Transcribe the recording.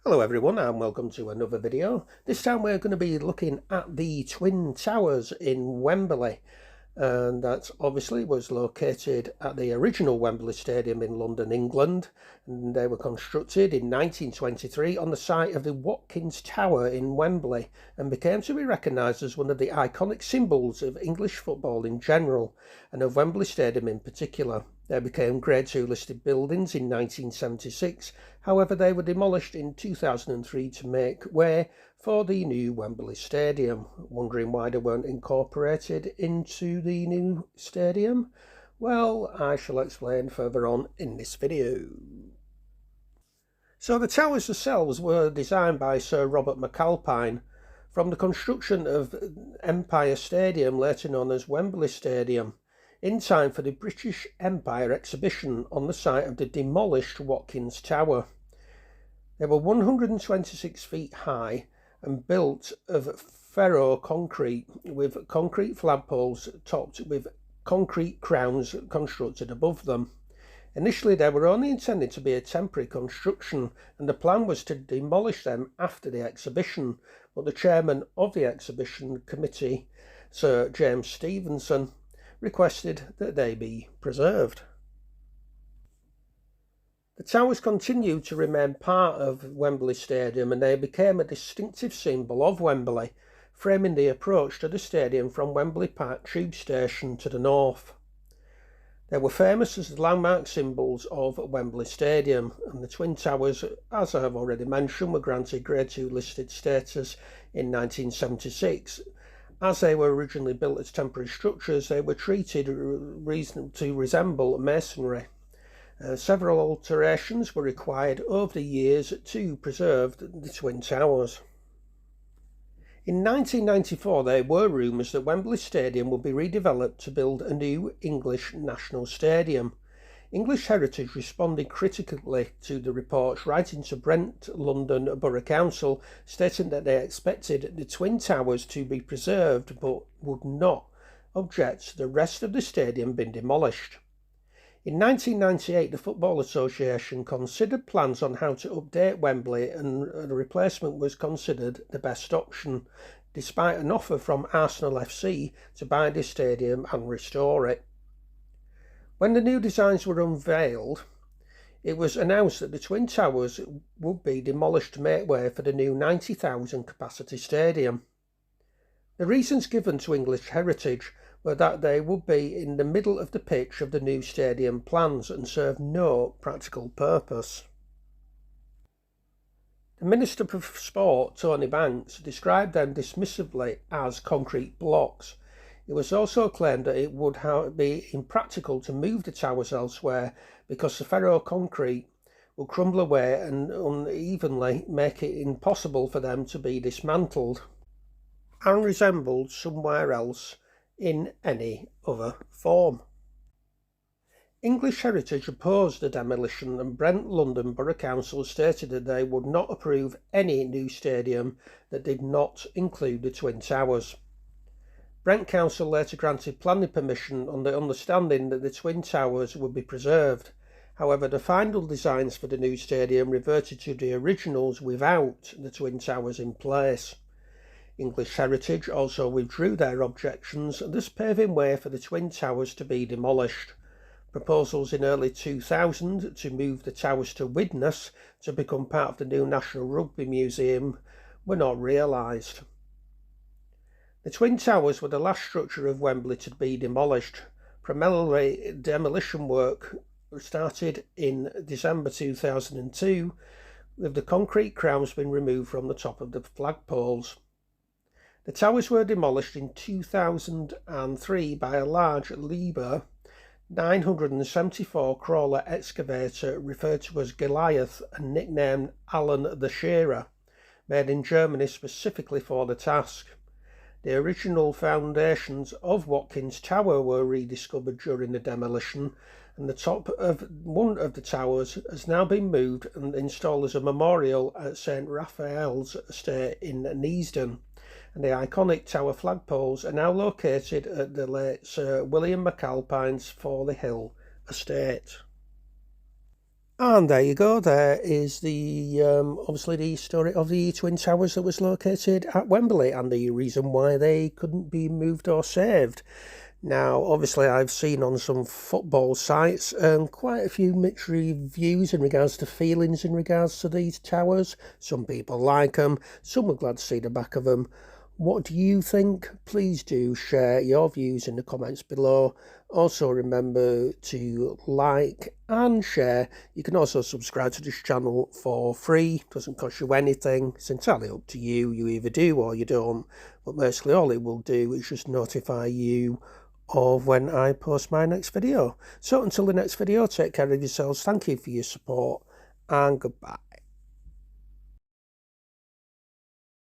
Hello everyone and welcome to another video. This time we're going to be looking at the Twin Towers in Wembley, and that obviously was located at the original Wembley Stadium in London, England, and they were constructed in 1923 on the site of the Watkins Tower in Wembley and became to be recognised as one of the iconic symbols of English football in general and of Wembley Stadium in particular. They became Grade 2 listed buildings in 1976, however they were demolished in 2003 to make way for the new Wembley Stadium. Wondering why they weren't incorporated into the new stadium? Well, I shall explain further on in this video. So the towers themselves were designed by Sir Robert McAlpine from the construction of Empire Stadium, later known as Wembley Stadium, in time for the British Empire exhibition on the site of the demolished Watkins Tower. They were 126 feet high and built of ferro concrete, with concrete flagpoles topped with concrete crowns constructed above them. Initially they were only intended to be a temporary construction, and the plan was to demolish them after the exhibition, but the chairman of the exhibition committee, Sir James Stephenson, requested that they be preserved. The towers continued to remain part of Wembley Stadium, and they became a distinctive symbol of Wembley, framing the approach to the stadium from Wembley Park tube station to the north. They were famous as the landmark symbols of Wembley Stadium, and the Twin Towers, as I have already mentioned, were granted Grade 2 listed status in 1976. As they were originally built as temporary structures, they were treated to resemble masonry. Several alterations were required over the years to preserve the Twin Towers. In 1994, there were rumours that Wembley Stadium would be redeveloped to build a new English national stadium. English Heritage responded critically to the reports, writing to Brent London Borough Council, stating that they expected the Twin Towers to be preserved but would not object to the rest of the stadium being demolished. In 1998, the Football Association considered plans on how to update Wembley, and a replacement was considered the best option, despite an offer from Arsenal FC to buy the stadium and restore it. When the new designs were unveiled, it was announced that the Twin Towers would be demolished to make way for the new 90,000 capacity stadium. The reasons given to English Heritage were that they would be in the middle of the pitch of the new stadium plans and serve no practical purpose. The Minister for Sport, Tony Banks, described them dismissively as concrete blocks. It was also claimed that it would be impractical to move the towers elsewhere because the ferro concrete would crumble away and unevenly make it impossible for them to be dismantled and resembled somewhere else in any other form. English Heritage opposed the demolition, and Brent London Borough Council stated that they would not approve any new stadium that did not include the Twin Towers. Brent Council later granted planning permission on the understanding that the Twin Towers would be preserved. However, the final designs for the new stadium reverted to the originals without the Twin Towers in place. English Heritage also withdrew their objections, thus paving way for the Twin Towers to be demolished. Proposals in early 2000 to move the towers to Widnes to become part of the new National Rugby Museum were not realised. The Twin Towers were the last structure of Wembley to be demolished. Primarily, demolition work started in December 2002, with the concrete crowns being removed from the top of the flagpoles. The towers were demolished in 2003 by a large Liebherr 974 crawler excavator referred to as Goliath and nicknamed Alan the Shearer, made in Germany specifically for the task. The original foundations of Watkins Tower were rediscovered during the demolition, and the top of one of the towers has now been moved and installed as a memorial at St Raphael's Estate in Neasden, and the iconic tower flagpoles are now located at the late Sir William McAlpine's Forley Hill estate. And there you go, there is the obviously the story of the Twin Towers that was located at Wembley and the reason why they couldn't be moved or saved. Now, obviously, I've seen on some football sites quite a few mixed reviews in regards to feelings in regards to these towers. Some people like them, some were glad to see the back of them. What do you think? Please do share your views in the comments below. Also remember to like and share. You can also subscribe to this channel for free. Doesn't cost you anything. It's entirely up to you. You either do or you don't. But basically all it will do is just notify you of when I post my next video. So until the next video, take care of yourselves. Thank you for your support and goodbye.